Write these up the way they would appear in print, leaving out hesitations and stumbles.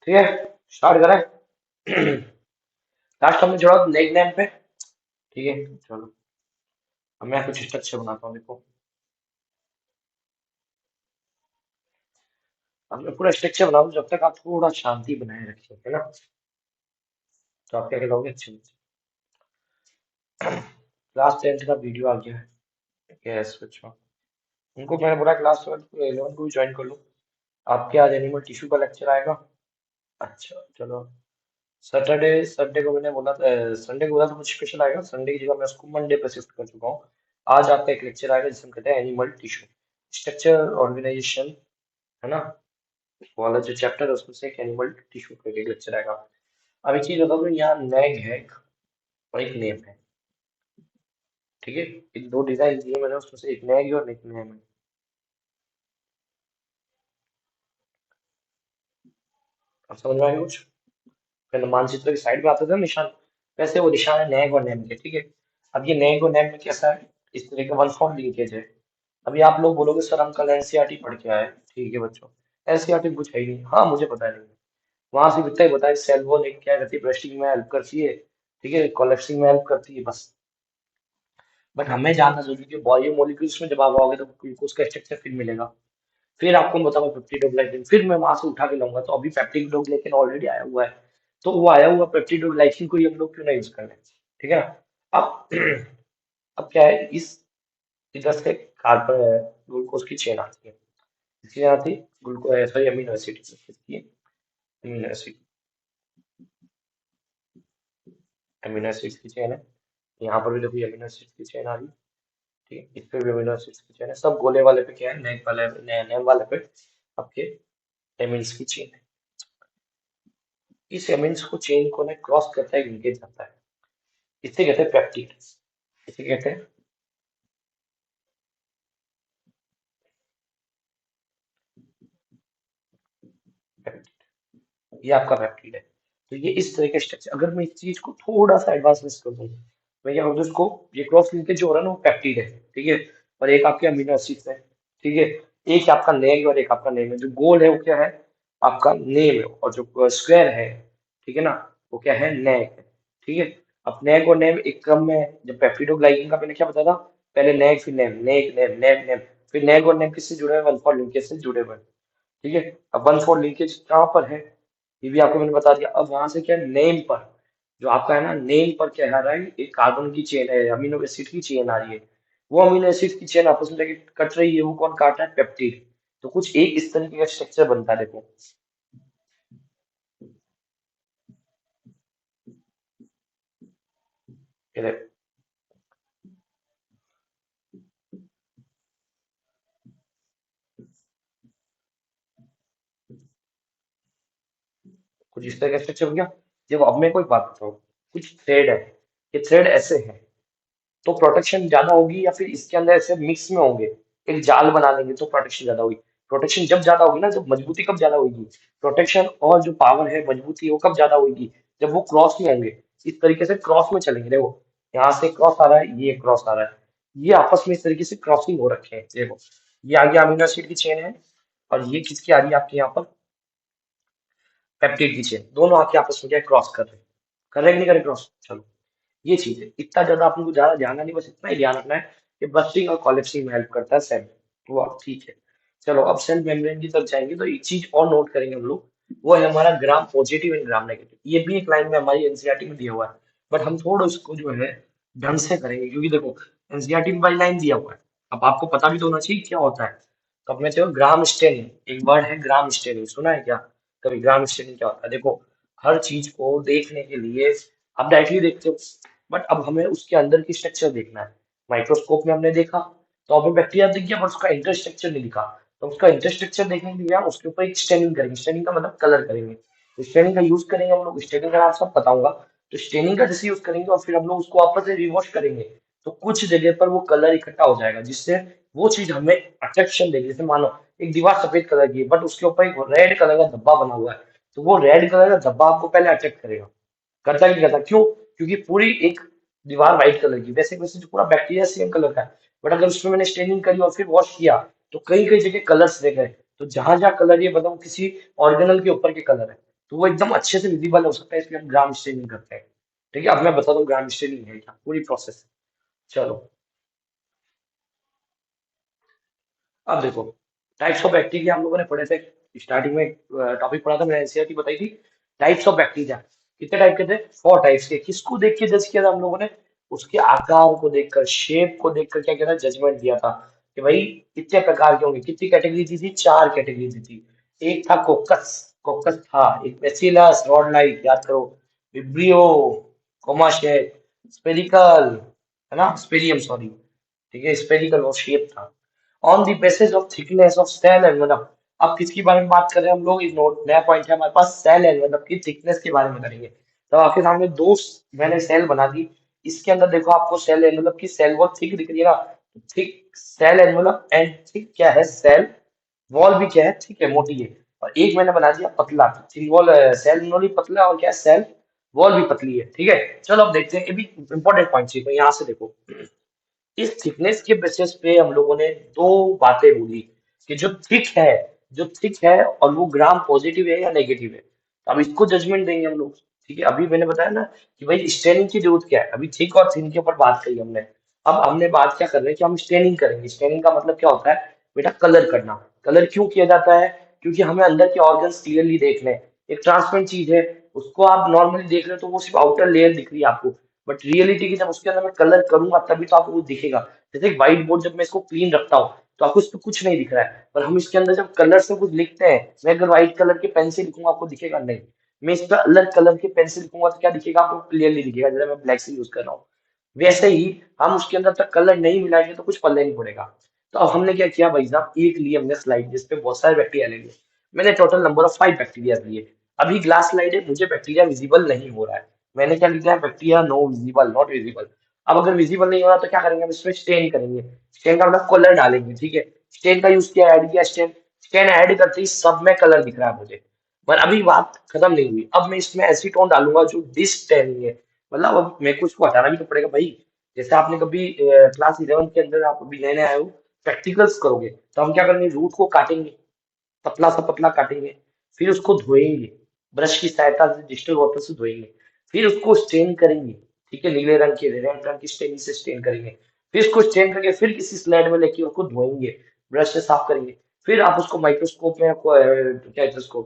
ठीक है, स्टार्ट करें। लास्ट हमने जोड़ा नेक नेम पे। ठीक है, चलो अब मैं कुछ स्ट्रक्चर बनाता हूँ, देखो। अब मैं पूरा स्ट्रक्चर बनाऊँ जब तक आप थोड़ा शांति बनाए रखिए, है ना। तो आप क्या करोगे, अच्छे से। क्लास 10th का वीडियो आ गया है। यस बच्चों, उनको मैंने बोला क्लास 11 को भी ज्वाइन कर लो। आपके आज एनिमल टिश्यू का लेक्चर आएगा। अच्छा चलो, सैटरडे संडे को मैंने बोला था, संडे को बोला था कुछ स्पेशल आएगा, संडे की जगह मैं उसको मंडे पे शिफ्ट कर चुका हूँ। आज आपका एक लेक्चर आएगा जिसे हम कहते हैं एनिमल टिश्यू स्ट्रक्चर ऑर्गेनाइजेशन, है ना। वो वाला जो चैप्टर है उसमें से एक एनिमल टिश्यू का एक लेक्चर आएगा। अब एक चीज बताओ, यहाँ नैग है और एक नेम है। ठीक है, एक दो डिजाइन दिए मैंने, उसमें से एक नैग है और एक नेम है। अब समझ में आएगा कुछ। पहले मानचित्र की साइड में आता था निशान, वैसे वो निशान है नैग और नेम के। ठीक है, अब ये नैग और नेम में कैसा है, इस तरह का वन फॉर्म लिंकेज है। अभी आप लोग बोलोगे सर हम कल एनसीईआरटी पढ़ के आए। ठीक है बच्चों, एनसीईआरटी कुछ है ही नहीं। हाँ मुझे पता नहीं, वहां से इतना ही बताया सेल वॉल एक क्या करती है, ब्रस्टिंग में हेल्प करती है। ठीक है, कोलेप्सिंग में हेल्प करती है, बस। बट हमें जानना जरूरी है कि बायोमोलिक्यूल्स में जब आप आओगे तो ग्लूकोज का स्ट्रक्चर फिर मिलेगा। फिर आपको मैं बताऊंगा पेप्टिडोग्लाइसिन, फिर मैं वहां से उठा के लाऊंगा। तो अभी पेप्टिडोग्लाइसिन ऑलरेडी आया हुआ है, तो वो आया हुआ पेप्टिडोग्लाइसिन को ही हम लोग क्यों ना यूज कर लें। ठीक है ना। अब अब क्या है, इस इधर से कार्बन ग्लूकोज की चेन आती है, इसकी चेन आती है ग्लूकोज, सॉरी अमीनो एसिड की, अमीनो एसिड, अमीनो एसिड की चेन है। यहाँ पर भी देखो अमीनो एसिड की चेन आ रही है। ठीक है, इस पे भी अमीनो एसिड की चेन है। सब गोले वाले पे क्या है, नेक वाले नेम वाले पे आपके एमिन्स की चेन है। इस एमिन्स को चेन को ना क्रॉस करता है, लिंकेज करता है। इसे कहते हैं पेप्टिड, इसे कहते हैं पेप्टिड। ये आपका पेप्टिड है। तो ये इस तरह के स्ट्रक्चर, अगर मैं इस चीज को थोड़ा सा एडवांस कर दूं, मैं क्या करूँ इसको, ये क्रॉस लिंकेज जो हो रहा है ना वो पेप्टिड है। ठीक है, और एक आपके अमीनो एसिड है। ठीक है, एक आपका नेम और एक आपका नेम है। जो गोल है वो क्या है, आपका नेम है, और जो स्क्वायर है, ठीक है ना, वो क्या है, नेक है। ठीक है, अब नेक और नेम एक क्रम में है। जब पेप्टिडोग्लाइकिन का मैंने क्या बताया था, पहले नेक फिर नेम, नेक नेम नेम नेम, फिर नेक और नेम किससे जुड़े हुए हैं, वन फॉर लिंकेज से जुड़े हुए हैं। ठीक है, अब वन फोर लिंकेज कहाँ पर है, ये भी आपको मैंने बता दिया। अब वहां से क्या, नेम पर, जो आपका है ना, नेम पर क्या आ रहा है, एक कार्बन की चेन है, अमीनो एसिड की चेन आ रही है। वो अमीनो एसिड की चेन आपस में जाके कट रही है, वो कौन काट रहा है, पेप्टिड। तो कुछ एक इस तरीके का स्ट्रक्चर बनता है, देखो। ये देखो, कुछ इस तरह का स्ट्रक्चर हो गया। जब अब मैं कोई बात बताऊँ, कुछ थ्रेड है, ये थ्रेड ऐसे है, तो प्रोटेक्शन ज्यादा होगी, या फिर इसके अंदर ऐसे मिक्स में होंगे, एक जाल बना लेंगे तो प्रोटेक्शन ज्यादा होगी। प्रोटेक्शन जब ज्यादा होगी ना, जब मजबूती कब ज्यादा होगी, प्रोटेक्शन और जो पावर है मजबूती वो कब ज्यादा होगी, जब वो क्रॉस में होंगे। इस तरीके से क्रॉस में चलेंगे, देखो यहाँ से क्रॉस आ रहा है, ये क्रॉस आ रहा है, ये आपस में इस तरीके से क्रॉसिंग हो रखे हैं, देखो। ये आगे अमीनो एसिड की चेन है, और ये किसकी आ रही है आपके यहाँ पर, पेप्टिड की चेन। दोनों आके आपस में क्या क्रॉस कर रहे हैं कि नहीं कर रहे क्रॉस, चलो। ये चीज है, इतना ज्यादा आपको ज्यादा ध्यान नहीं, बस इतना ही ध्यान रखना है कि बस्टिंग और कॉलेप्सिंग में हेल्प करता है सेल। वो आप ठीक है। चलो अब सेल मेम्ब्रेन की तरफ जाएंगे, तो एक चीज और नोट करेंगे हम लोग, वो है हमारा gram positive and gram negative. ये भी एक लाइन में हमारी एनसीईआरटी में दिया हुआ है, बट हम थोड़ा इसको जो है ढंग से करेंगे, क्योंकि देखो एनसीईआरटी में बाई लाइन दिया हुआ है, अब आपको पता भी तो होना चाहिए क्या होता है। तो अपने चलो ग्राम स्टेनिंग, एक वर्ड है ग्राम स्टेनिंग, सुना है क्या कभी, ग्राम स्टेनिंग क्या होता है, देखो। हर चीज को देखने के लिए आप डायरेक्टली देखते हो, बट अब हमें उसके अंदर की स्ट्रक्चर देखना है। माइक्रोस्कोप में हमने देखा तो हमें बैक्टीरिया दिख गया, पर उसका इंटरस्ट्रक्चर नहीं दिखा। तो उसका इंटरस्ट्रक्चर देखने के लिए हम उसके ऊपर एक स्टेनिंग करेंगे, स्टेनिंग का मतलब कलर करेंगे। तो स्टेनिंग का यूज करेंगे हम लोग, स्टेनिंग का नाम सब बताऊंगा। तो स्टेनिंग का जैसे यूज करेंगे और फिर हम लोग उसको वापस से रिवॉश करेंगे, तो कुछ जगह पर वो कलर इकट्ठा हो जाएगा, जिससे वो चीज हमें अट्रैक्शन देगी। जैसे मानो एक दीवार सफेद कलर की है, बट उसके ऊपर एक रेड कलर का धब्बा बना हुआ है, तो वो रेड कलर का धब्बा आपको पहले अट्रैक्ट करेगा। करता नहीं करता, क्यों, क्योंकि पूरी एक दीवार व्हाइट कलर की, वैसे वैसे जो पूरा बैक्टीरिया सेम कलर का है, बट अगर उसमें मैंने स्टेनिंग करी और फिर वॉश किया, तो कई कई जगह कलर्स देख रहे हैं। तो जहां जहां कलर ये बताऊं किसी ऑर्गेनल के ऊपर के कलर है, तो वो एकदम अच्छे से विजिबल हो सकता है, इसलिए हम ग्राम स्टेनिंग करते हैं। ठीक है, अब मैं बताता हूँ ग्राम स्टेनिंग है क्या, पूरी प्रोसेस। चलो, अब देखो, टाइप्स ऑफ बैक्टीरिया हम लोगों ने पढ़े थे, स्टार्टिंग में टॉपिक पढ़ा था, मैंने एनसीईआरटी बताई थी। टाइप्स ऑफ बैक्टीरिया कितने टाइप के थे, 4 टाइप्स के। किसको देख के जज किया था हम लोगों ने, उसके आकार को देखकर, शेप को देखकर क्या किया था, जजमेंट दिया था कि भाई कितने प्रकार के होंगे। कितनी कैटेगरी दी थी, 4 कैटेगरी दी थी। एक था कोकस, कोकस था। एक बेसिलस रॉड लाइट, याद करो। विब्रियो, कोमाशेट, स्पेरिकल, है ना, स्पेरियम सॉरी। ठीक है, स्पेरिकल और शेप था। On the basis of thickness of cell envelope. अब किसके बारे में बात कर रहे हैं हम लोग, इस नोट नया पॉइंट है हमारे पास, सेल एनवेलप की थिकनेस के बारे में करेंगे। तो आपके सामने दो मैंने सेल बना दी। इसके अंदर देखो, आपको सेल एनवेलप की सेल वॉल थिक दिख रही है ना। Thick cell envelope and thick क्या है, सेल वॉल भी क्या है, ठीक है, मोटी है। और एक मैंने बना दिया पतला, थिक वॉल, सेल वॉल भी पतला, और क्या है, सेल वॉल भी पतली है। ठीक है, चलो अब देखते हैं, ये भी इंपॉर्टेंट पॉइंट है, तो यहाँ से देखो। इस थिकनेस के बेसिस पे हम लोगों ने दो बातें बोली कि जो थिक है और वो ग्राम पॉजिटिव है या नेगेटिव है। तो अब इसको जजमेंट देंगे हम लोग। ठीक है, अभी मैंने बताया ना कि भाई स्टेनिंग की जरूरत क्या है। अभी थिक और थिन के ऊपर बात करी हमने। अब हमने बात क्या कर रहे हैं कि हम स्टेनिंग करेंगे। स्टेनिंग का मतलब क्या होता है बेटा, कलर करना। कलर क्यों किया जाता है, क्योंकि हमें अंदर के ऑर्गन्स क्लियरली देखने हैं। एक ट्रांसपेरेंट चीज है, उसको आप नॉर्मली देख रहे हो तो वो सिर्फ आउटर लेयर दिख रही है आपको, बट रियलिटी की जब उसके अंदर मैं कलर करूंगा तभी तो आपको वो दिखेगा। जैसे व्हाइट बोर्ड, जब मैं इसको क्लीन रखता हूँ तो आपको इस पे कुछ नहीं दिख रहा है, पर हम इसके अंदर जब कलर से कुछ लिखते हैं, मैं अगर व्हाइट कलर के पेन से लिखूंगा आपको दिखेगा नहीं। मैं इस पे अलग कलर के पेन से लिखूंगा तो क्या दिखेगा आपको, क्लियरली दिखेगा, जैसे मैं ब्लैक से यूज कर रहा हूँ। वैसे ही हम उसके अंदर तक कलर नहीं मिलाएंगे तो कुछ पल्ले नहीं पड़ेगा। तो अब हमने क्या किया भाई साहब, एक लिए हमने स्लाइड जिसपे बहुत सारे बैक्टीरिया ले लिए। मैंने टोटल नंबर ऑफ 5 बैक्टीरिया लिए। अभी ग्लास स्लाइड है, मुझे बैक्टीरिया विजिबल नहीं हो रहा है। मैंने क्या लिखा है, bacteria no visible, not visible. अब अगर विजिबल नहीं हो रहा तो क्या करेंगे, हम इसमें स्टेन करेंगे। स्टेन का मतलब कलर डालेंगे। ठीक है, स्टेन का यूज किया, ऐड किया स्टेन। स्टेन ऐड करते ही सब में कलर दिख रहा है मुझे। पर अभी बात खत्म नहीं हुई, अब मैं इसमें एसीटोन डालूंगा जो डिस्टेनिंग है। मतलब अब मेरे को इसको हटाना भी तो पड़ेगा भाई। जैसे आपने कभी क्लास 11 के अंदर, आप अभी नए नए आए हो, प्रैक्टिकल्स करोगे तो हम क्या करेंगे, रूट को काटेंगे, पतला सा पतला काटेंगे। फिर उसको धोएंगे, ब्रश की सहायता से डिस्टिल वाटर से धोएंगे। फिर उसको स्टेन करेंगे। ठीक है, नीले रंग के, रेड रंग की स्टेनिंग से स्टेन करेंगे। फिर इसको स्टेन करके फिर किसी स्लेट में लेके उसको धोएंगे, ब्रश से साफ करेंगे। फिर आप उसको माइक्रोस्कोप में क्या कहते हैं उसको,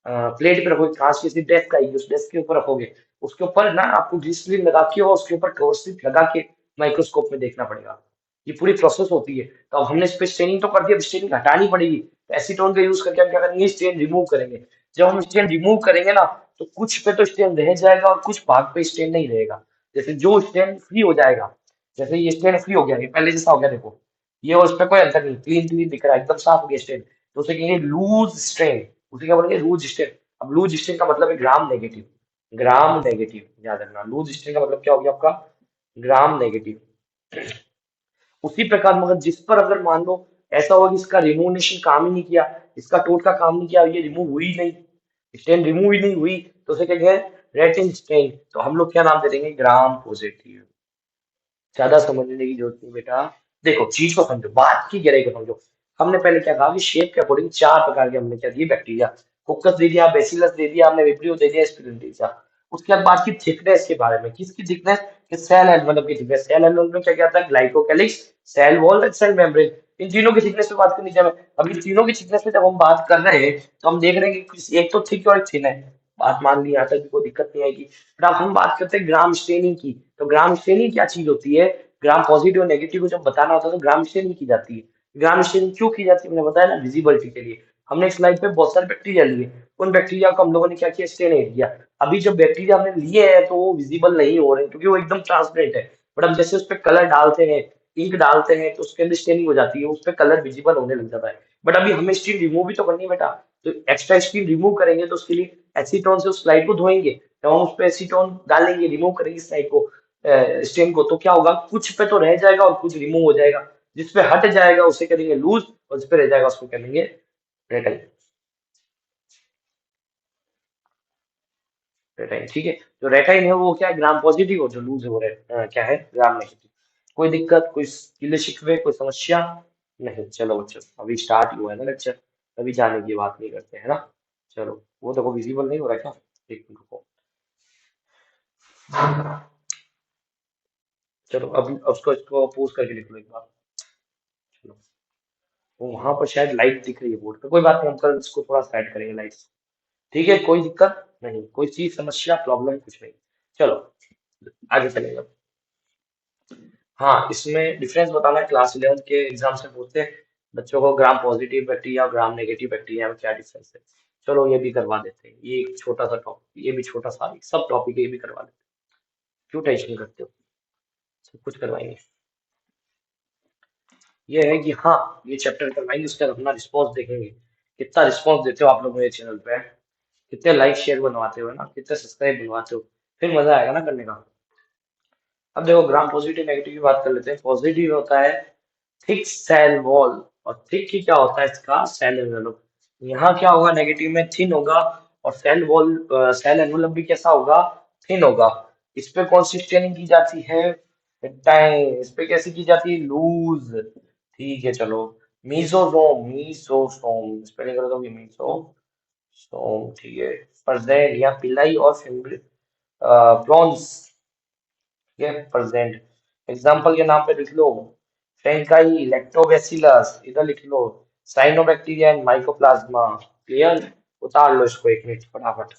प्लेट पे रखोगे, कांच की ऐसी डेस्क आएगी, उस डेस्क के ऊपर रखोगे। उसके ऊपर ना आपको ग्लिसरीन लगा के और उसके ऊपर कवर स्लिप लगा के माइक्रोस्कोप में देखना पड़ेगा। ये पूरी प्रोसेस होती है। तो अब हमने इस पे स्टेनिंग तो कर दिया, अब स्टेनिंग हटानी पड़ेगी। तो एसीटोन का यूज करके हम क्या करेंगे, स्टेन रिमूव करेंगे। जब हम स्टेन रिमूव करेंगे ना, तो कुछ पे तो स्टेन रह जाएगा और कुछ भाग पे स्टेन नहीं रहेगा। जैसे जो स्टेन फ्री हो जाएगा, जैसे ये स्टेन फ्री हो गया, ये पहले जैसा हो गया देखो, ये और उसमें कोई अंतर नहीं, क्लीन क्लीन दिख रहा है, एकदम साफ हो गया स्टेन। तो उसे कहेंगे लूज स्टेन। उसे क्या बोलेंगे, लूज स्टेन। अब लूज स्टेन का मतलब है ग्राम नेगेटिव। ग्राम नेगेटिव याद रखना, लूज स्टेन का मतलब क्या हो गया आपका, ग्राम नेगेटिव। उसी प्रकार मगर जिस पर अगर मान लो ऐसा होगा कि इसका रिमूवनेशन काम ही नहीं किया, इसका टोट का काम नहीं किया, ये रिमूव हुई नहीं, स्टेन रिमूव ही नहीं हुई, तो उसे कहेंगे रेटिन स्टेन। तो हम लोग क्या नाम दे देंगे, ग्राम पॉजिटिव। ज्यादा समझने की जरूरत नहीं बेटा। देखो चीज को समझो, बात की गहराई को समझो। हमने पहले क्या कहा कि शेप के अकॉर्डिंग 4 प्रकार के हमने क्या दिए, बैक्टीरिया। कोकस दे दिया, बेसिलस दे दिया, हमने विब्रियो दे दिया, स्पिरुलिना दे दिया। उसके बाद बात की थिकनेस के बारे में, किसकी थिकनेस, कि सेल एनवेलप की थिकनेस। सेल एनवेलप में क्या क्या आता है, glycocalyx, cell wall and cell membrane. इन तीनों की थिकनेस पे बात करनी चाहिए हमें। अब इन तीनों की थिकनेस पे जब हम बात कर रहे हैं तो हम देख रहे हैं कि एक तो थिक और एक थिन है। बात मान ली, यहाँ तक भी कोई दिक्कत नहीं आएगी। फिर अब हम बात करते हैं ग्राम स्टेनिंग की। तो ग्राम स्टेनिंग क्या चीज होती है, ग्राम पॉजिटिव और नेगेटिव को जब बताना होता है तो ग्राम स्टेनिंग की जाती है। ग्राम स्टेनिंग क्यों की जाती है, मैंने बताया ना, विजिबिलिटी के लिए। हमने एक स्लाइड पे बहुत सारे बैक्टीरिया लिए, उन बैक्टीरिया को हम लोगों ने क्या किया, स्टेन किया। अभी जब बैक्टीरिया हमने लिए हैं तो वो विजिबल नहीं हो रहे क्योंकि वो एकदम ट्रांसपेरेंट है। बट हम जैसे उस पर कलर डालते हैं, इंक डालते हैं, तो उसके अंदर स्टेनिंग हो जाती है, उस पर कलर विजिबल होने लग जाता है। बट अभी हमें स्टीन रिमूव भी तो करनी है बेटा। तो एक्स्ट्रा स्टीन रिमूव करेंगे तो उसके लिए एसीटोन से उस स्लाइड को धोएंगे। जब हम उस पर एसीटोन डालेंगे, रिमूव करेंगे स्लाइड को, स्टेन को, तो क्या होगा, कुछ पे तो रह जाएगा और कुछ रिमूव हो जाएगा। जिस पे हट जाएगा उसे करेंगे लूज, और जिस पे रह जाएगा उसको करेंगे रेटाइन। रेटाइन, ठीक है। जो रेटाइन है वो क्या है, ग्राम पॉजिटिव, और जो लूज है वो क्या है, ग्राम नेगेटिव। कोई दिक्कत, कोई गिले शिकवे, कोई समस्या नहीं। चलो बच्चों, अभी स्टार्ट ही हुआ है ना लेक्चर, अभी जाने की बात नहीं करते है ना। चलो। वो देखो विजिबल नहीं हो रहा क्या? एक मिनट रुको। चलो अब उसको इसको पोज करके लिख लो एक बार। चलो, वो वहां पर शायद लाइट दिख रही है बोर्ड पे, कोई बात नहीं, हम कल इसको थोड़ा सेट करेंगे लाइट। ठीक है, कोई दिक्कत नहीं, कोई चीज समस्या प्रॉब्लम कुछ नहीं। चलो आगे चलेगा। हाँ, इसमें डिफरेंस बताना है, क्लास 11 के एग्जाम से पूछते हैं बच्चों को, ग्राम पॉजिटिव बैक्टीरिया और ग्राम नेगेटिव बैक्टीरिया में क्या डिफरेंस है। चलो ये भी करवा देते हैं, ये एक छोटा सा टॉपिक, ये भी छोटा सा एक सब टॉपिक है, ये भी करवा देते हैं। क्यों टेंशन करते हो, सब कुछ करवाएंगे। ये है कि हाँ, ये चैप्टर करवाएंगे, उसके बाद अपना रिस्पॉन्स देखेंगे, कितना रिस्पॉन्स देते हो आप लोग मेरे चैनल पे, कितने लाइक शेयर बनवाते हो ना, कितने सब्सक्राइब बनवाते हो, फिर मजा आएगा ना करने का। अब देखो ग्राम पॉजिटिव नेगेटिव की बात कर लेते हैं। पॉजिटिव होता है थिक सेल वॉल, और थिक की क्या होता है इसका, सेल एनवेलप। यहाँ क्या होगा, नेगेटिव में थिन होगा, और सेल वॉल सेल एनवेलप भी कैसा होगा, थिन होगा। इस पे कौन सी स्टेनिंग की जाती है, टाइम। इस पे कैसी की जाती है, लूज। ठीक है चलो, मीसोसोम, मीसोसोम स्पेलिंग कर दोगे, मीसोसोम। ठीक है, प्रेजेंट या पिलाई और प्रॉन्स, ये प्रेजेंट। एग्जाम्पल के नाम पे लिख लो, फ्रेंकाई, लैक्टोबैसिलस, इधर लिख लो साइनोबैक्टीरिया एंड माइकोप्लाज्मा। क्लियर, उतार लो इसको एक मिनट फटाफट,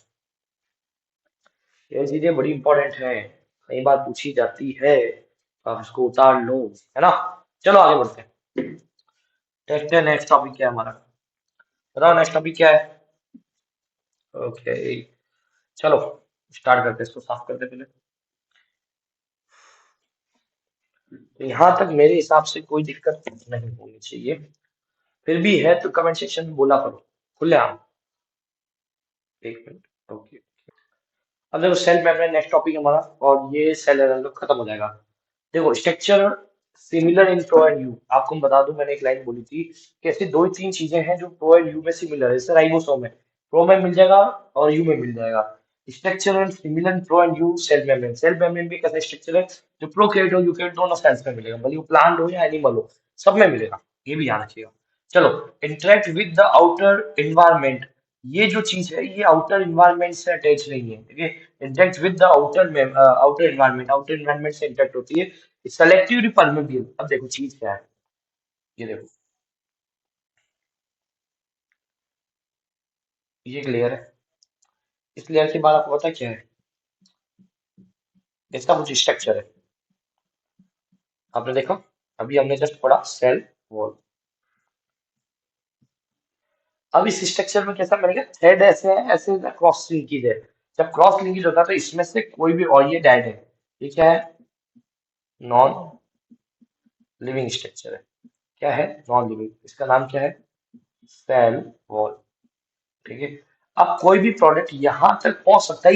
ये चीजें बड़ी इंपॉर्टेंट है, कई बार पूछी जाती है, तो आप इसको उतार लो, है ना। चलो आगे बढ़ते हैं, देखते हैं नेक्स्ट टॉपिक क्या है हमारा। बताओ नेक्स्ट टॉपिक क्या है। ओके, चलो स्टार्ट करते हैं, इसको साफ करते हैं पहले। तो यहाँ तक मेरे हिसाब से कोई दिक्कत नहीं होनी चाहिए, फिर भी है तो कमेंट सेक्शन में बोला करो खुलेआम। एक मिनट, ओके। अब देखो सेल मेम्ब्रेन नेक्स्ट टॉपिक हमारा, और ये सेल एनालिसिस खत्म हो जाएगा। देखो structure similar in pro and you, आपको मैं बता दूं, मैंने एक लाइन बोली थी कि ऐसी दो ही तीन चीजें हैं जो प्रो एंड यू में सिमिलर है, जैसे राइबोसोम है, प्रो में मिल जाएगा और यू में मिल जाएगा। Structure and similar in pro and U, cell membrane. Cell membrane भी कैसा स्ट्रक्चर है जो प्रोकैरियोट और यूकैरियोट दोनों सेल्स में मिलेगा, भले वो प्लांट हो या एनिमल हो, सब में मिलेगा, ये भी ध्यान रखिएगा। चलो, interact with the outer environment, ये जो चीज है ये आउटर इन्वायरमेंट से अटैच नहीं है, ठीक है। Interact with the outer environment, outer environment से इंटरेक्ट होती है। सेलेक्टिवली परमेबल, अब देखो चीज क्या है, ये देखो, ये क्लियर है। इस लेयर के बाद आपको पता क्या है, इसका कुछ स्ट्रक्चर है, आपने देखा, अभी हमने जस्ट पढ़ा सेल वॉल। अब इस स्ट्रक्चर में कैसा मिलेगा, थ्रेड ऐसे है, ऐसे क्रॉस लिंकेज है। जब क्रॉस लिंकेज होता है तो इसमें से कोई भी, और ये डेड है, ये क्या है, नॉन लिविंग स्ट्रक्चर है। क्या है, नॉन लिविंग, इसका नाम क्या है, सेल वॉल। ठीक है, अब कोई भी प्रोडक्ट यहां तक पहुंच सकता है,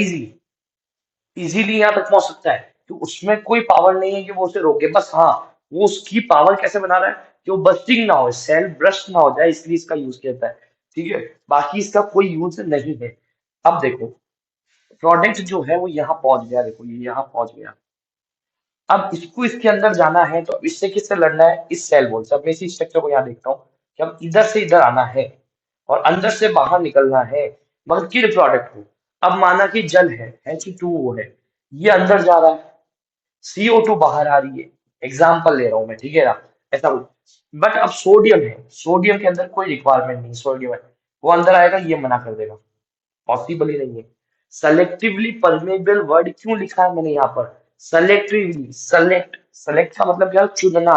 इजीली यहाँ तक पहुंच सकता है, कि उसमें कोई पावर नहीं है कि वो उसे रोके, बस हाँ, वो उसकी पावर कैसे बना रहा है कि वो बस्टिंग ना हो, सेल ब्रस्ट ना हो जाए, इसलिए इसका यूज किया जाता है। ठीक है, बाकी इसका कोई यूज नहीं है। अब देखो, प्रोडक्ट जो है वो यहाँ पहुंच गया, देखो ये यहाँ पहुंच गया। अब इसको इसके अंदर जाना है, तो इससे किससे लड़ना है, इस सेल वॉल से। अब मैं इसी स्ट्रक्चर को यहाँ देखता हूँ कि अब इधर से इधर आना है और अंदर से बाहर निकलना है, मगर किड प्रोडक्ट को। अब माना कि जल है, H2O वो है, ये अंदर जा रहा है, CO2 बाहर आ रही है, एग्जाम्पल ले रहा हूं मैं, ठीक है ना, ऐसा कुछ। बट अब सोडियम है, सोडियम के अंदर कोई रिक्वायरमेंट नहीं, सोडियम है, वो अंदर आएगा, ये मना कर देगा, पॉसिबल ही नहीं है। सेलेक्टिवली परमेबल वर्ड क्यों लिखा है मैंने यहाँ पर, सेलेक्टिवली, सेलेक्ट, सेलेक्ट का मतलब क्या है? चुनना।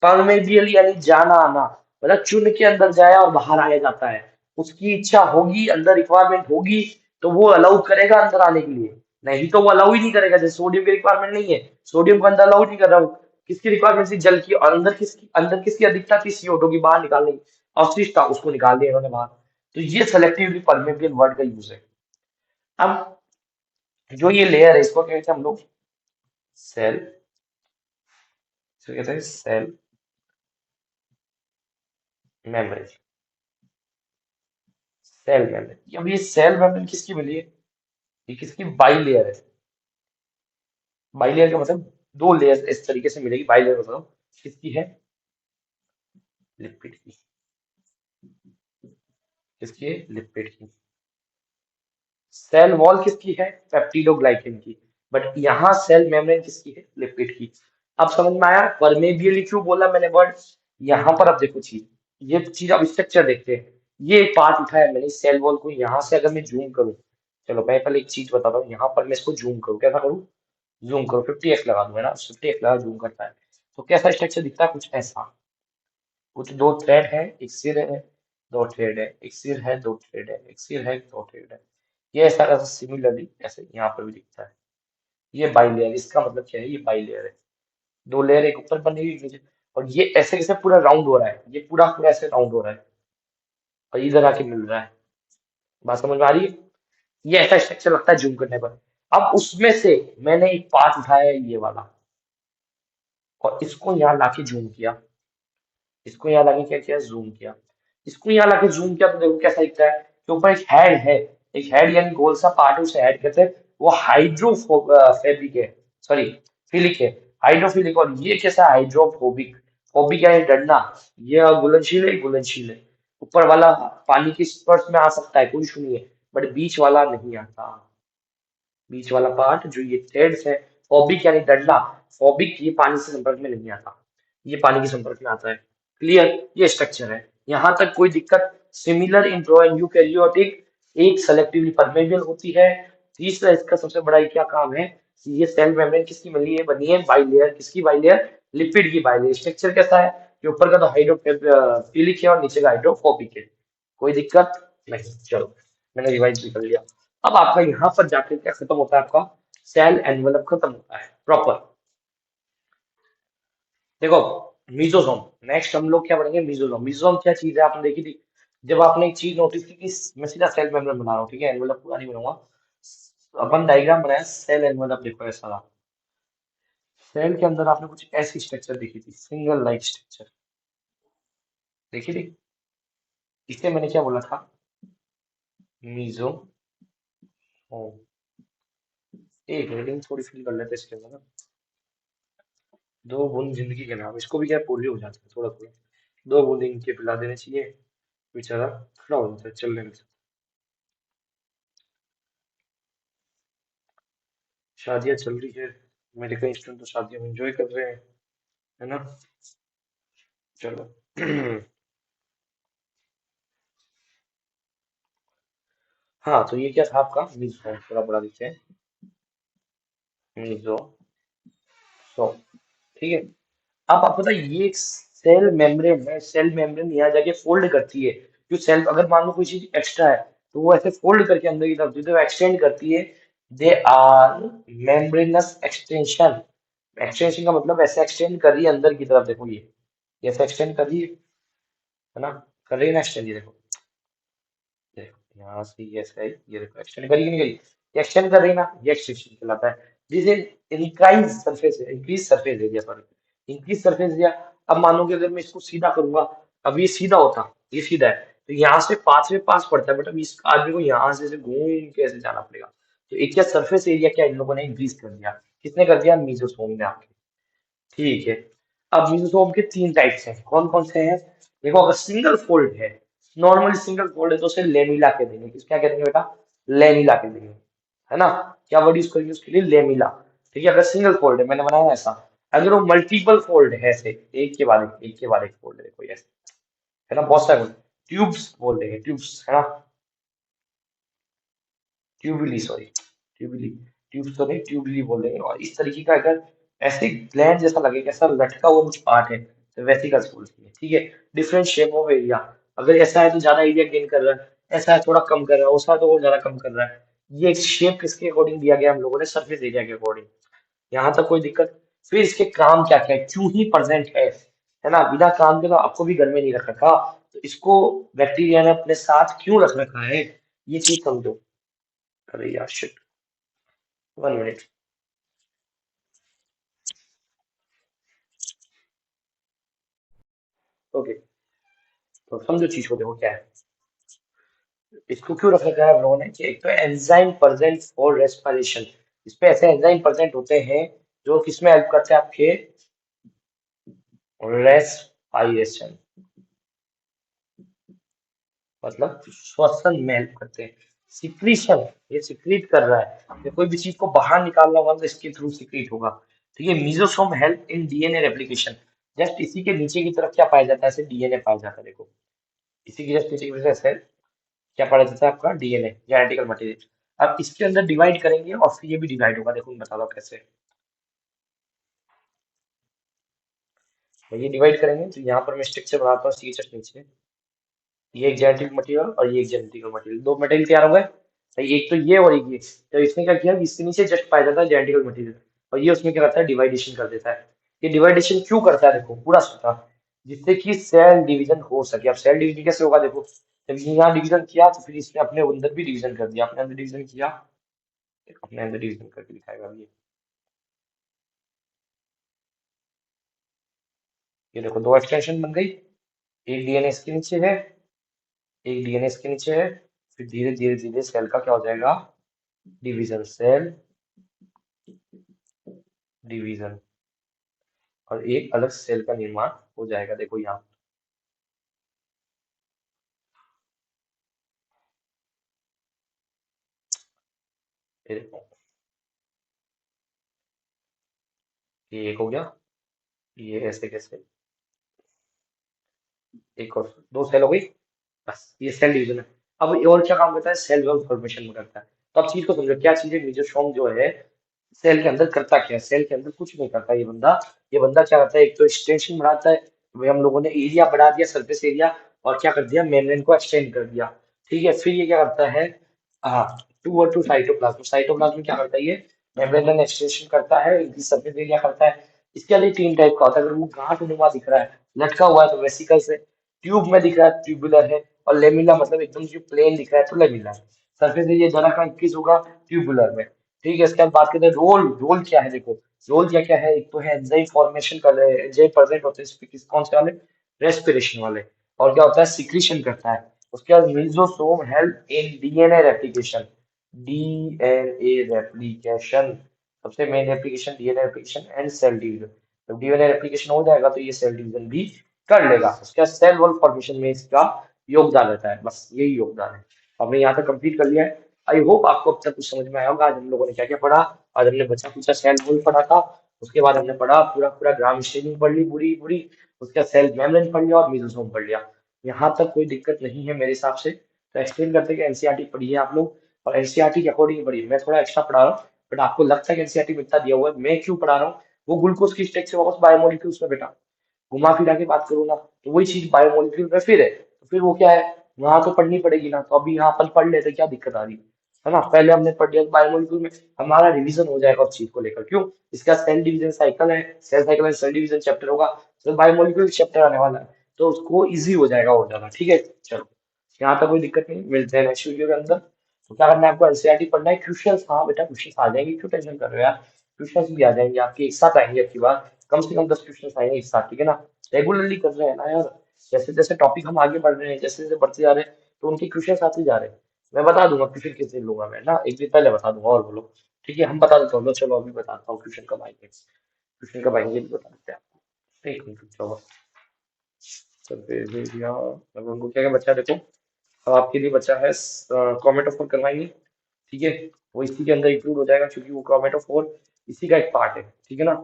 परमेबल यानी जाना आना, मतलब चुन के अंदर जाया और बाहर आया जाता है। उसकी इच्छा होगी, अंदर रिक्वायरमेंट होगी, तो वो अलाउ करेगा अंदर आने के लिए, नहीं तो वो अलाउ ही नहीं करेगा। जैसे सोडियम की रिक्वायरमेंट नहीं है, सोडियम को अंदर अलाउ नहीं कर रहा हूँ, किसकी रिक्वायरमेंट थी, जल की, और अंदर किसकी अधिकता थी, CO2 की, बाहर निकालने की, अवशिष्ट था उसको निकाल दिया इन्होंने बाहर। तो ये सेलेक्टिवली परमेबल वर्ड का यूज है। अब जो ये लेयर है इसको कहते हैं हम लोग सेल, इसको कहते हैं सेल मेम्ब्रेन, सेल मेम्ब्रेन। अब ये सेल मेम्ब्रेन किसकी मिली है, ये किसकी, बाई लेयर है। बाई लेयर का मतलब दो लेयर इस तरीके से मिलेगी, बाई लेयर मतलब किसकी है, लिपिड की, किसकी है, लिपिड की। सेल वॉल किसकी है? पेप्टिडोग्लाइकन की। बट यहाँ सेल मेम्ब्रेन किसकी है? लिपिड की। अब समझ में आया परमेबियली क्यों बोला मैंने वर्ड? यहाँ पर अब देखो चीज, ये चीज अब स्ट्रक्चर देखते हैं। ये एक पार्ट उठाया मैंने सेल वॉल को, यहाँ से अगर मैं जूम करूँ, चलो मैं पहले एक चीज बताता हूँ, यहाँ पर मैं इसको जूम करूँ, कैसा करूँ? जूम करो 50x लगा दूं, है ना, 50x लगा जूम करता है। तो कैसा स्ट्रक्चर दिखता है? कुछ ऐसा। कुछ दो थ्रेड है, एक सिर है, दो थ्रेड है, एक सिर है, दो थ्रेड है, एक सिर है, दो थ्रेड है। ये ऐसा ऐसा सिमिलरली ऐसे यहाँ पर भी दिखता है। ये बाइलेयर, इसका मतलब क्या है? ये बाइलेयर है। दो लेयर एक ऊपर बनी हुई एक नीचे। और ये ऐसे कैसे पूरा राउंड हो रहा है? ये पूरा पूरा ऐसे राउंड हो रहा है और इधर आके मिल रहा है। बात समझ में आ रही है? ये ऐसा स्ट्रक्चर लगता है जूम करने पर। अब उसमें से मैंने एक पार्ट उठाया है ये वाला, और इसको यहाँ लाके जूम किया। इसको यहाँ लाके क्या किया? जूम किया। इसको यहाँ लाके जूम किया तो देखो कैसा दिखता है कि ऊपर एक हेड है। एक हेड यानी गोल सा पार्ट है, उसे हेड कहते हैं। वो हाइड्रोफेबिक है, सॉरी फिलिक है। हाइड्रोफिलिक। और ये कैसा? हाइड्रोफोबिक। फोबिक यानी डरना। ये घुलनशील है, घुलनशील है। ऊपर वाला पानी के स्पर्श में आ सकता है, कोई इशू नहीं है, बट बीच वाला नहीं आता। बीच वाला पार्ट जो ये थ्रेड्स है, फॉबिक यानी डंडा। फॉबिक ये पानी से संपर्क में नहीं आता, ये पानी के संपर्क में आता है। क्लियर? ये स्ट्रक्चर है, यहां तक कोई दिक्कत? Similar in pro and eukaryotic, एक सेलेक्टिवली परमेबल होती है। तीसरा इसका सबसे बड़ा क्या काम है कि ये सेल मेम्ब्रेन किसकी बनी है बाइलेयर। किसकी बाइलेयर? लिपिड की बाइलेयर। स्ट्रक्चर कैसा है कि ऊपर का तो हाइड्रोफिलिक है और नीचे का हाइड्रोफोबिक है। कोई दिक्कत नहीं। चलो मैंने रिवाइज भी कर लिया। अब आपका यहाँ पर जाकर क्या खत्म होता है? आपका सेल एनवेलप खत्म होता है प्रॉपर। देखो मीजोसोम, नेक्स्ट हम लोग क्या पढ़ेंगे? मीजोसोम। मीजोसोम क्या चीज है? आपने देखी थी जब आपने एक चीज नोटिस की कि मैं सीधा सेल मेम्ब्रेन बना रहा हूँ, ठीक है, एनवेलप पूरा नहीं बनाऊंगा। अपन डायग्राम बनाया सेल एनवेलप, देखो ऐसा रहा। सेल के अंदर आपने कुछ ऐसी स्ट्रक्चर देखी थी, सिंगल लाइक स्ट्रक्चर देखी थी। इसे मैंने क्या बोला था? मीजोसोम। एक रीडिंग थोड़ी फील कर लेते हैं इसके अंदर ना। दो बूंद जिंदगी के नाम, इसको भी क्या पोलियो हो जाता है थोड़ा थोड़ा। दो बूंद इनके पिला देने चाहिए, बेचारा खड़ा हो जाता है, चलने में। शादियां चल रही है, मेरे कई स्टूडेंट तो शादियों में एंजॉय कर रहे हैं, है ना। चलो हाँ, तो ये क्या था आपका मीजो, थोड़ा बड़ा देखते हैं। मीजो सो, ठीक है। अब आपको पता है ये एक सेल मेम्ब्रेन है। सेल मेम्ब्रेन यहाँ जाके फोल्ड करती है। जो सेल, अगर मान लो कोई चीज एक्स्ट्रा है तो वो ऐसे फोल्ड करके अंदर की तरफ जो एक्सटेंड करती है। They are membranous extension. Extension का मतलब ऐसे एक्सटेंड कर रही है अंदर की तरफ, देखो ये ऐसे एक्सटेंड कर रही है ना, कर रही है ना एक्सटेंड, ये देखो। देखो यहाँ से ये ऐसा है, ये देखो एक्सटेंड करी कि नहीं करी? ये एक्सटेंड कर रही है ना, ये एक्सटेंशन कहलाता है। This is increase surface, increase surface area, sorry increase surface area. अब मानो कि अगर मैं इसको सीधा करूंगा, अब ये सीधा होता, ये सीधा है, तो यहाँ से पास में पास पड़ता है, बट अब इस आदमी को यहाँ से घूम के ऐसे जाना पड़ेगा। तो एक क्या सरफेस एरिया क्या इन लोगों ने इंक्रीज कर दिया? किसने कर दिया? मीजोसोम ने आके। ठीक है। अब मीजोसोम के तीन टाइप्स हैं, कौन कौन से हैं? देखो अगर सिंगल फोल्ड है, नॉर्मली सिंगल फोल्ड है तो उसे लेमिला कह देंगे। क्या कह देंगे बेटा? लेमिला कह देंगे, है ना। क्या वर्ड यूज करेंगे उसके लिए? लेमिला। ठीक है, अगर सिंगल फोल्ड है, मैंने बनाया ऐसा। अगर वो मल्टीपल फोल्ड है, ऐसे एक के बाद एक के बाद एक फोल्ड है, कोई ऐसे, है ना, बहुत सारे ट्यूब्स बोल देंगे, ट्यूब्स, है ना। ट्यूबुली, सॉरी ट्यूबुली, ट्यूब्स तो नहीं, ट्यूबुली बोल देंगे। और इस तरीके का अगर ऐसे ग्लैंड जैसा लगेगा, ऐसा लटका हुआ कुछ पार्ट है, तो वेसिकल्स बोलते हैं। ठीक है। डिफरेंट शेप ऑफ एरिया, अगर ऐसा है तो ज्यादा एरिया गेन कर रहा है, ऐसा है थोड़ा कम कर रहा है, वैसा है तो और ज्यादा कम कर रहा है। ये शेप किसके अकॉर्डिंग दिया गया हम लोगों ने? सरफेस एरिया के अकॉर्डिंग। यहाँ तक कोई दिक्कत? फिर इसके काम क्या क्या है, क्यों ही प्रेजेंट है ना, बिना काम के तो आपको भी घर में नहीं रख रखा, तो इसको बैक्टीरिया ने अपने साथ क्यों रख रखा है, ये चीज समझो। अरे यार शिट, 1 मिनट। ओके, तो समझो चीज को, देखो क्या है। इसको क्यों रखा गया है हम लोगों ने कि एक तो एंजाइम प्रेजेंट फॉर रेस्पिरेशन। इस पे ऐसे एंजाइम प्रेजेंट होते हैं जो किसमें हेल्प करते हैं? आपके रेस्पिरेशन, मतलब श्वसन में हेल्प करते हैं। सिक्रीशन, ये सिक्रीट कर रहा है, ये कोई भी चीज को बाहर निकालना होगा तो इसके थ्रू सिक्रीट होगा। ठीक है, mesosome help in DNA replication. Just इसी के नीचे की तरफ क्या पाया जाता है, ऐसे डीएनए पाया जाता है, देखो इसी की जस्ट नीचे की तरफ ऐसे क्या पाया जाता है, आपका डीएनए, जेनेटिकल मटेरियल। अब इसके अंदर डिवाइड करेंगे और फिर ये भी डिवाइड होगा, देखो मैं बता रहा हूँ कैसे। तो ये डिवाइड करेंगे तो यहाँ पर मैं स्ट्रक्चर बनाता हूँ, सी जस्ट नीचे ये एक जेनेटिक मटेरियल और ये एक जेनेटिकल मटेरियल, दो मटेरियल तैयार हो गए। तो एक तो ये और एक ये, तो इसने क्या किया, इसके नीचे जस्ट पाया जाता है जेनेटिकल मटेरियल, और ये उसमें क्या करता है, डिवाइडेशन कर देता है। ये डिवाइडेशन क्यों करता है, देखो पूरा सोचा, जिससे कि सेल डिवीजन हो सके। अब सेल डिवीजन कैसे होगा, देखो जब ये यहाँ डिवीजन किया तो फिर इसने अपने अंदर भी डिवीजन कर दिया, अपने अंदर डिवीजन किया, अपने अंदर डिवीजन करके दिखाएगा ये देखो दो एक्सटेंशन बन गई, एक डीएनए इसके नीचे है, एक डीएनए इसके नीचे है, फिर धीरे धीरे धीरे सेल का क्या हो जाएगा, डिवीजन, सेल डिवीजन, और एक अलग सेल का निर्माण हो जाएगा, देखो यहाँ। ये देखो, ये एक हो गया, ये ऐसे कैसे, एक और दो सेल हो गई, बस ये सेल डिवीजन है। अब ये और क्या काम करता है, सेल वॉल फॉर्मेशन में करता है। तो अब चीज को समझो, क्या चीज है, मेजोसोम जो है सेल के अंदर करता क्या है, सेल के अंदर कुछ नहीं करता ये बंदा। ये बंदा क्या करता है, एक तो एक्सटेंशन बढ़ाता है, भाई हम लोगों ने एरिया बढ़ा दिया, सरफेस एरिया, और क्या कर दिया, मेम्ब्रेन को एक्सटेंड कर दिया। ठीक है, फिर ये क्या करता है, हाँ, टू और टू साइटोप्लाज्म, साइटोप्लाज्म क्या करता है, ये मेम्ब्रेन एक्सटेंशन करता है, इनकी सरफेस एरिया करता है। इसके लिए तीन टाइप का होता है, अगर वो गांठ नुमा दिख रहा है, लटका हुआ है तो वेसिकल से, ट्यूब में दिख रहा है ट्यूबुलर है, और लेमिला मतलब एकदम जो प्लेन दिख रहा है तो लेमिला है। सरफेस एरिया जरा का इंक्रीज होगा ट्यूबुलर में। ठीक है, इसके बाद बात करते हैं रोल, रोल क्या है, देखो रोल क्या क्या है, एक तो है एंजाइम फॉर्मेशन कर रहे हैं, एंजाइम प्रेजेंट होते हैं किस कौन से वाले, रेस्पिरेशन वाले, और क्या होता है, सिक्रीशन करता है। उसके बाद mesosome help in DNA replication, DNA replication, सबसे main application DNA replication and cell division. जब डीएनए रेप्लिकेशन हो जाएगा तो ये सेल डिवीजन भी कर लेगा। उसके बाद सेल वॉल फॉर्मेशन में इसका योगदान रहता है, बस यही योगदान है। हमने यहाँ तक कंप्लीट कर लिया है। आई होप आपको अब तक कुछ समझ में आया होगा, आज हम लोगों ने क्या क्या पढ़ा। आज हमने बच्चा पूछा सेल वॉल पढ़ा था, उसके बाद हमने पढ़ा पूरा पूरा ग्राम स्टेनिंग पढ़ ली पूरी पूरी, उसके बाद सेल मेम्ब्रेन पढ़ लिया और मेसोसोम पढ़ लिया। यहाँ तक कोई दिक्कत नहीं है मेरे हिसाब से, तो एक्सप्लेन करते कि एनसीईआरटी पढ़ी है आप लोग, और एनसीईआरटी के अकॉर्डिंग पढ़ी है। मैं थोड़ा एक्स्ट्रा पढ़ा रहा हूँ, बट आपको लगता है कि एनसीईआरटी में इतना दिया हुआ है, मैं क्यों पढ़ा रहा हूँ, वो ग्लूकोज की स्ट्रक्चर वापस बायोमोलिक्यूल्स में बेटा घुमा फिरा के बात करूँ ना, तो वही चीज बायोमोलिक्यूल में फिर है, तो फिर वो क्या है, वहां तो पढ़नी पड़ेगी ना, तो अभी यहाँ अपन पढ़ लेते, क्या दिक्कत आ रही है ना, पहले हमने पढ़ लिया बायोमोलिक्यूल में, हमारा रिवीजन हो जाएगा उस चीज को लेकर, क्यों, इसका सेल डिवीजन साइकिल है, सेल साइकिल में सेल डिवीजन चैप्टर होगा, तो बायोमोलिक्यूल चैप्टर आने वाला है, तो उसको इजी हो जाएगा और ज्यादा। ठीक है, चलो यहाँ तक कोई दिक्कत नहीं, मिलते हैं नेक्स्ट वीडियो के अंदर। तो क्या करना है आपको, एनसीईआरटी पढ़ना है, क्वेश्चंस, हाँ बेटा क्वेश्चंस आ जाएंगे, क्यों टेंशन कर रहे हो यार, क्वेश्चंस भी आ जाएंगे आपके, एक साथ आएंगे आपकी बात, कम से कम 10 क्वेश्चंस आएंगे एक साथ, ठीक है ना, रेगुलरली कर रहे हैं ना यार, जैसे जैसे टॉपिक हम आगे बढ़ रहे हैं, जैसे जैसे बढ़ते जा रहे हैं, तो उनके क्वेश्चन आते जा रहे हैं। मैं बता दूंगा क्वेश्चन किस दिन लूंगा, मैं ना एक दिन पहले बता दूंगा, और बोलो ठीक है, हम बता देता हूँ, लो चलो अभी बताता हूँ क्वेश्चन कब आएंगे, क्वेश्चन कब आएंगे भी बता देते हैं आपको। एक मिनट चलो, सरफेस एरिया, अब उनको क्या क्या बच्चा देखो, अब आपके लिए बच्चा है क्रोमेटोफोर करवाएंगे। ठीक है, वो इसी के अंदर इंक्लूड हो जाएगा, क्योंकि वो क्रोमेटोफोर इसी का एक पार्ट है, ठीक है ना।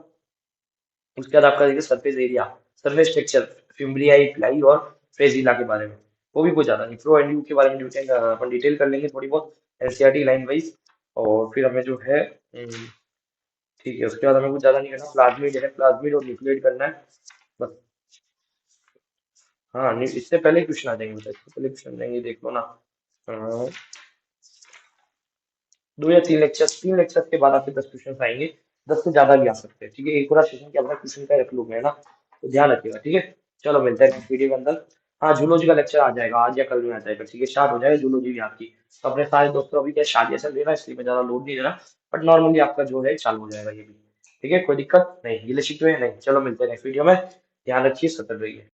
उसके बाद आपका देखिए surface area, surface structure, fimbriae, pili और फ्रेजिला के बारे में, वो भी कुछ ज्यादा नहीं, फ्लो एंड के बारे में डिटेल अपन डिटेल कर लेंगे थोड़ी बहुत, एनसीईआरटी लाइन वाइज। और फिर हमें जो है ठीक है, उसके बाद हमें कुछ ज्यादा नहीं करना, प्लाज्मिड है, प्लाज्मिड और न्यूक्लियोइड करना है बस। हाँ नहीं, इससे पहले क्वेश्चन आ जाएंगे बेटा, इससे पहले क्वेश्चन आएंगे, देख लो ना। अ, 2 या 3 लेक्चर, 3 लेक्चर के बाद आपके 10 क्वेश्चन आएंगे, 10 से ज्यादा भी आ सकते हैं। ठीक है, एक पूरा सेशन क्या अपना क्वेश्चन का रख लूंगा, है ना, तो ध्यान रखिएगा। ठीक है, चलो मिलते हैं नेक्स्ट वीडियो के अंदर। हाँ, जूलॉजी का लेक्चर आ जाएगा, आज या कल में आ जाएगा, ठीक है, स्टार्ट हो जाएगा जूलॉजी भी आपकी। तो अपने सारे दोस्तों, अभी क्या शादी चल रही है ना, इसलिए मैं ज्यादा लोड नहीं दे रहा, बट नॉर्मली आपका जो है चालू हो जाएगा ये भी। ठीक है, कोई दिक्कत नहीं, गिले शिकवे नहीं, चलो मिलते हैं नेक्स्ट वीडियो में, ध्यान रखिए, सतर्क रहिए।